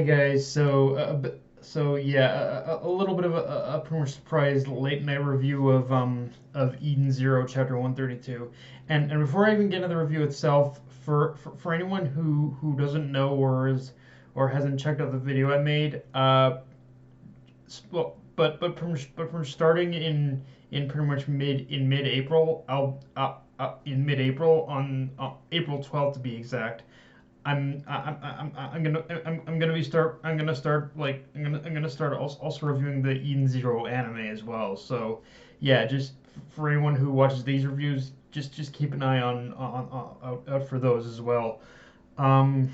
Hey guys, so yeah, a little bit of a pretty much surprise late night review of Eden Zero Chapter 132, and before I even get into the review itself, for anyone who doesn't know or hasn't checked out the video I made, well, but from starting in pretty much mid April, in mid April on April 12th to be exact. I'm gonna start like I'm gonna start also reviewing the Eden Zero anime as well. So yeah, just for anyone who watches these reviews, just keep an eye out for those as well. Um,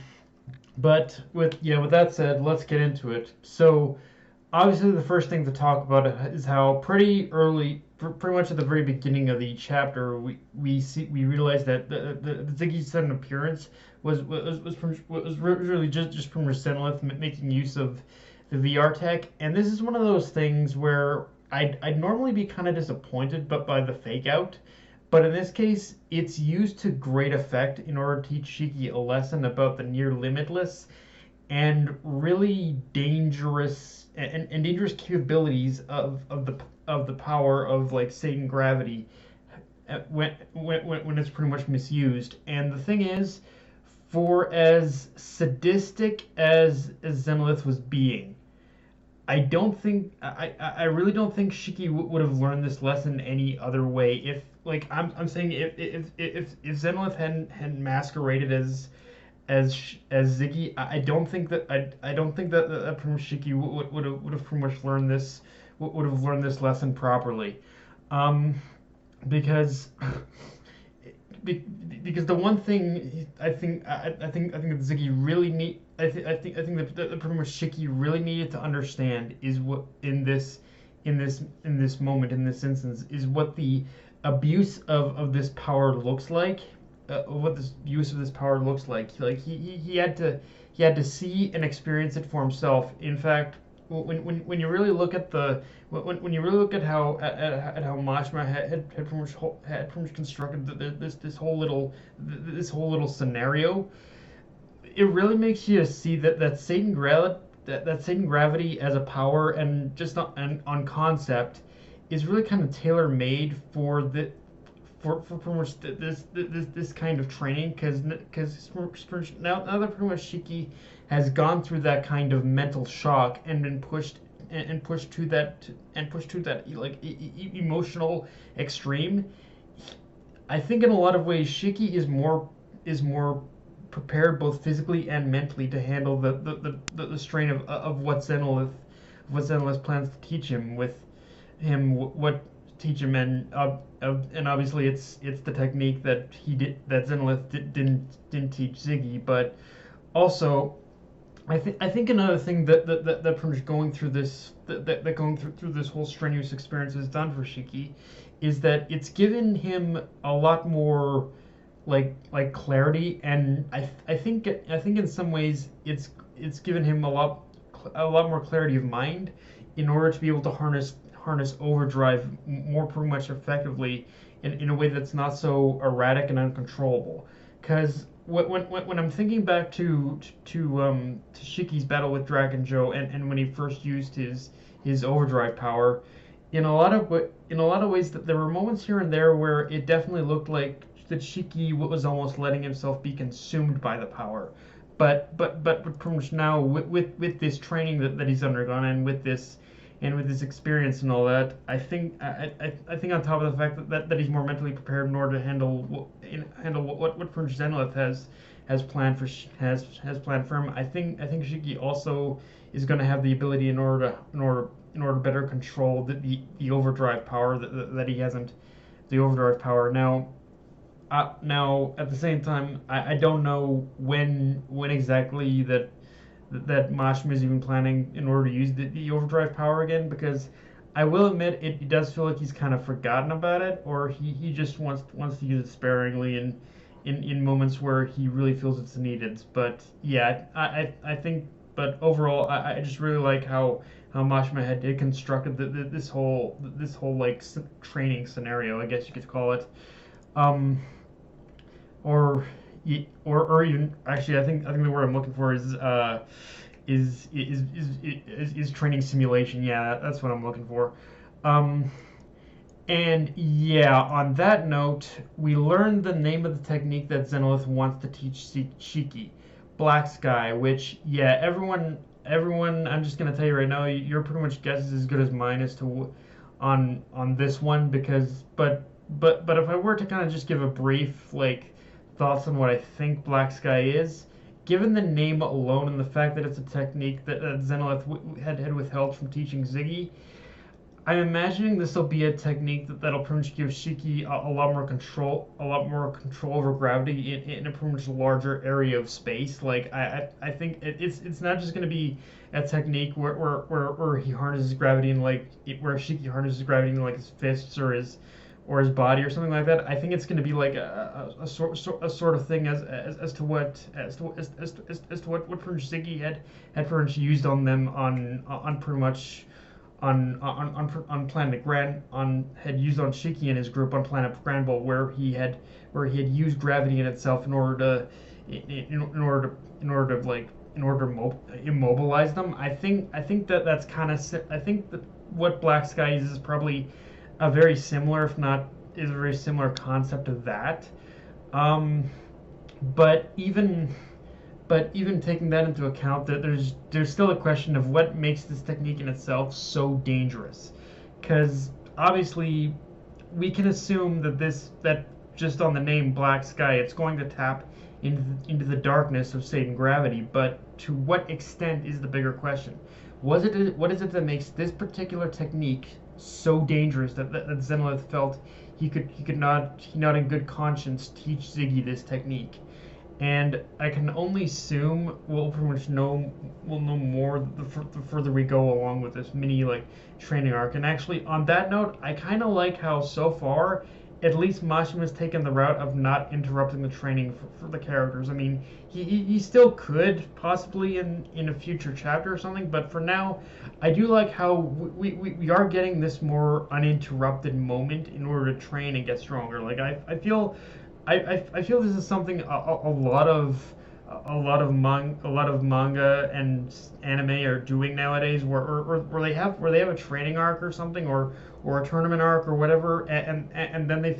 but with that said, let's get into it. So obviously the first thing to talk about is how pretty early, pretty much at the very beginning of the chapter, we realize that the Ziggy's sudden appearance was really just from Resenlith making use of the VR tech, and this is one of those things where I'd normally be kind of disappointed, but by the fake out. But in this case, it's used to great effect in order to teach Shiki a lesson about the near limitless and really dangerous and dangerous capabilities of the power of like Satan gravity when it's pretty much misused. And the thing is, for as sadistic as Zenlith was being, I really don't think Shiki would have learned this lesson any other way. If like I'm saying if Zenlith hadn't masqueraded as Ziggy, I don't think that Shiki would have pretty much learned this would have learned this lesson properly, um, because because the one thing I think that Ziggy really need I think that pretty much Shiki really needed to understand is what in this moment in this instance is what the abuse of this power looks like, what this use of this power looks like. Like he had to see and experience it for himself. In fact, when you really look at the when you really look at how Mashima had pretty much constructed this whole little scenario, it really makes you see that Satan gravity as a power and just on concept is really kind of tailor made for the for pretty much this kind of training, because now that pretty much Shiki has gone through that kind of mental shock and been pushed and pushed to that like emotional extreme. I think in a lot of ways Shiki is more prepared both physically and mentally to handle the strain of what Zenlith plans to teach him with him what teach him, and obviously it's the technique that Zenlith didn't teach Ziggy. But also I think another thing that pretty much going through that going through this whole strenuous experience has done for Shiki is that it's given him a lot more clarity, and I think in some ways it's given him a lot more clarity of mind in order to be able to harness overdrive more pretty much effectively in a way that's not so erratic and uncontrollable. Because when I'm thinking back to Shiki's battle with Dragon Joe, and when he first used his overdrive power, in a lot of ways that there were moments here and there where it definitely looked like that Shiki was almost letting himself be consumed by the power. But pretty much now with this training that he's undergone, and with this experience and all that, I think on top of the fact that he's more mentally prepared in order to handle what Prince Zenlith has planned has planned for him. I think Shiki also is going to have the ability in order to better control the overdrive power that he hasn't, the overdrive power now. Now at the same time, I don't know when exactly that Mashima is even planning in order to use the overdrive power again, because I will admit it does feel like he's kind of forgotten about it, or he just wants to use it sparingly in moments where he really feels it's needed. But yeah, I think, but overall I just really like how Mashima had constructed this whole like training scenario, I guess you could call it. Um, or or even actually I think the word I'm looking for is is training simulation. Yeah, that's what I'm looking for. Um, and yeah, on that note, we learned the name of the technique that Zenolith wants to teach Shiki, Black Sky. Which yeah, everyone, I'm just gonna tell you right now, your pretty much guess is as good as mine as to on this one because but if I were to kind of just give a brief like thoughts on what I think Black Sky is, given the name alone and the fact that it's a technique that Zenolith had withheld from teaching Ziggy, I'm imagining this will be a technique that'll pretty much give Shiki a lot more control over gravity in a pretty much larger area of space. Like I think it's not just going to be a technique where he harnesses gravity in like where Shiki harnesses gravity in like his fists or his body or something like that. I think it's going to be like a sort of thing as to what what pretty much Ziggy had pretty much used on them on pretty much on Planet Grand had used on Shiki and his group on Planet Granbull, where he had used gravity in itself in order to immobilize them. I think that's kind of I think that what Black Sky is probably a very similar, if not is a very similar concept to that. Um, but even taking that into account, that there's still a question of what makes this technique in itself so dangerous, because obviously we can assume that just on the name Black Sky, it's going to tap into the darkness of Satan gravity. But to what extent is the bigger question? What is it that makes this particular technique so dangerous that Zenolith felt he could not in good conscience teach Ziggy this technique? And I can only assume we'll pretty much know more the further we go along with this mini like training arc. And actually, on that note, I kind of like how so far, at least Mashima's taken the route of not interrupting the training for the characters. I mean, he still could possibly in a future chapter or something, but for now, I do like how we are getting this more uninterrupted moment in order to train and get stronger. Like I feel this is something a lot of manga and anime are doing nowadays, where they have a training arc or something, or a tournament arc or whatever, and then they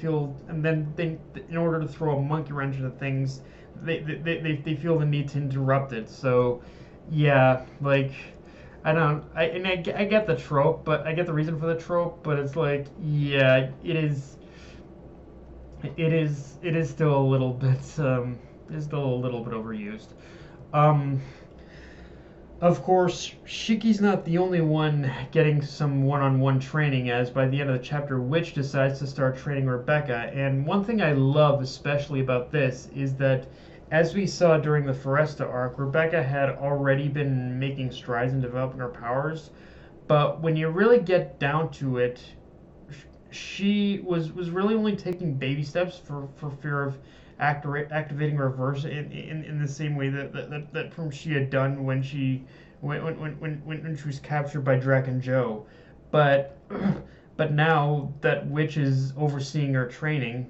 in order to throw a monkey wrench into things, they feel the need to interrupt it. So yeah, like I get the trope, but I get the reason for the trope, but it's like yeah, it is still a little bit overused. Um, of course, Shiki's not the only one getting some one-on-one training, as by the end of the chapter, Witch decides to start training Rebecca. And one thing I love especially about this is that, as we saw during the Foresta arc, Rebecca had already been making strides in developing her powers, but when you really get down to it, she was really only taking baby steps for fear of activating reverse in the same way that she had done when she was captured by Drac and Joe. But now that Witch is overseeing Rebecca's training,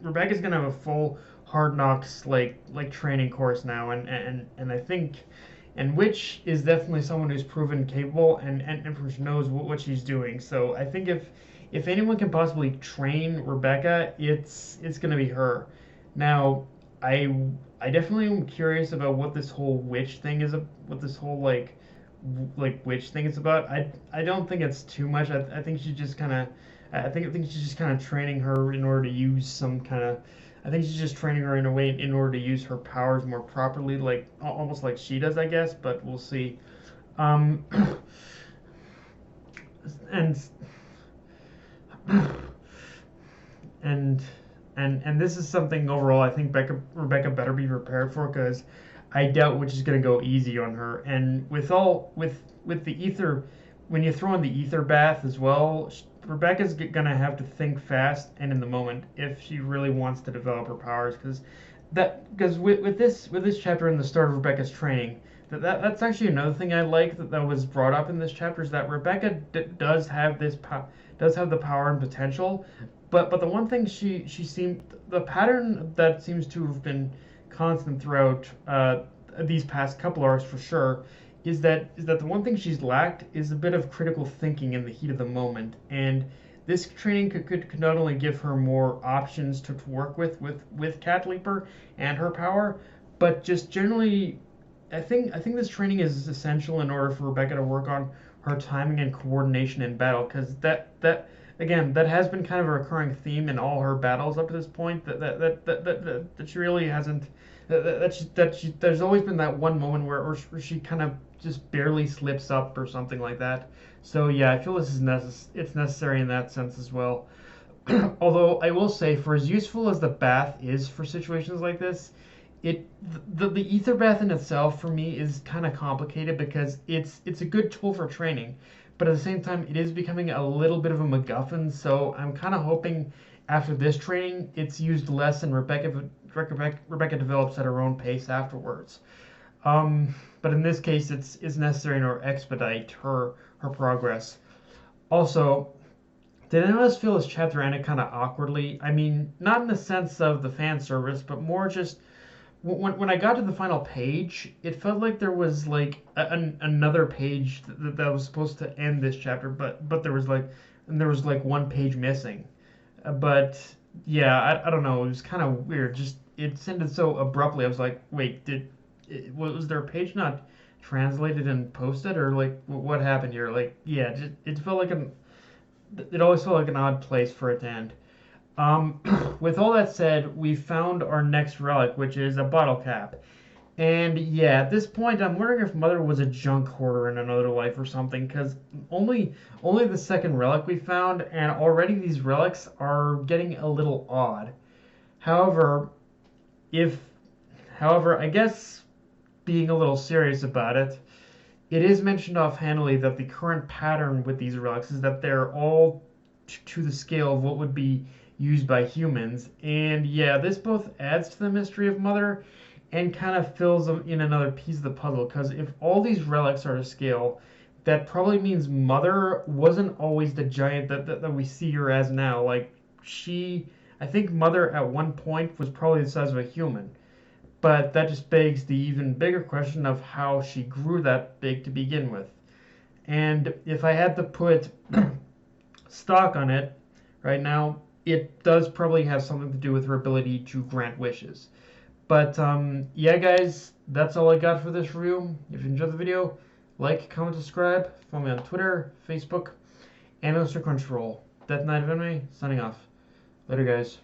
Rebecca's gonna have a full Hard Knocks like training course now, and I think. And Witch is definitely someone who's proven capable and knows what she's doing. So I think if anyone can possibly train Rebecca, it's gonna be her. Now, I definitely am curious about what this whole witch thing is, what this whole witch thing is about. I don't think it's too much. I think she's just kind of I think she's just kind of training her in order to use some kind of. I think she's just training her in a way in order to use her powers more properly, like almost like she does, I guess. But we'll see. Um, and and and this is something overall I think Rebecca better be prepared for, because I doubt Witch is gonna go easy on her. And with the ether, when you throw in the ether bath as well, Rebecca's gonna have to think fast and in the moment if she really wants to develop her powers, because with this chapter and the start of Rebecca's training, that's actually another thing I like that was brought up in this chapter, is that Rebecca does have the power and potential, but the one thing she seemed the pattern that seems to have been constant throughout these past couple arcs for sure is that the one thing she's lacked is a bit of critical thinking in the heat of the moment, and this training could not only give her more options to work with Cat Leaper and her power, but just generally I think this training is essential in order for Rebecca to work on her timing and coordination in battle, because that again that has been kind of a recurring theme in all her battles up to this point. That she really hasn't. There's always been that one moment where she kind of just barely slips up or something like that. So yeah, I feel this is it's necessary in that sense as well. Although I will say, for as useful as the bath is for situations like this, it the ether bath in itself for me is kind of complicated because it's a good tool for training, but at the same time it is becoming a little bit of a MacGuffin. So I'm kind of hoping after this training it's used less and Rebecca develops at her own pace afterwards. But in this case, it's necessary in order to expedite her progress. Also, did anyone else feel this chapter ended kind of awkwardly? I mean, not in the sense of the fan service, but more just when I got to the final page, it felt like there was like another page that was supposed to end this chapter, but there was like one page missing. But yeah, I don't know. It was kind of weird. Just it ended so abruptly. I was like, wait, was there a page not translated and posted, or like what happened here? Like, yeah, it felt like it always felt like an odd place for it to end. Um, with all that said, we found our next relic, which is a bottle cap. And yeah, at this point, I'm wondering if Mother was a junk hoarder in another life or something, because only the second relic we found, and already these relics are getting a little odd. However, if, however, I guess being a little serious about it, it is mentioned offhandedly that the current pattern with these relics is that they're all to the scale of what would be used by humans. And yeah, this both adds to the mystery of Mother and kind of fills them in another piece of the puzzle. Because if all these relics are to scale, that probably means Mother wasn't always the giant that we see her as now. Like, I think Mother at one point was probably the size of a human. But that just begs the even bigger question of how she grew that big to begin with. And if I had to put stock on it right now, it does probably have something to do with her ability to grant wishes. But yeah, guys, that's all I got for this review. If you enjoyed the video, like, comment, subscribe. Follow me on Twitter, Facebook, and Mr. Crunchyroll. Death Knight of Anime, signing off. Later, guys.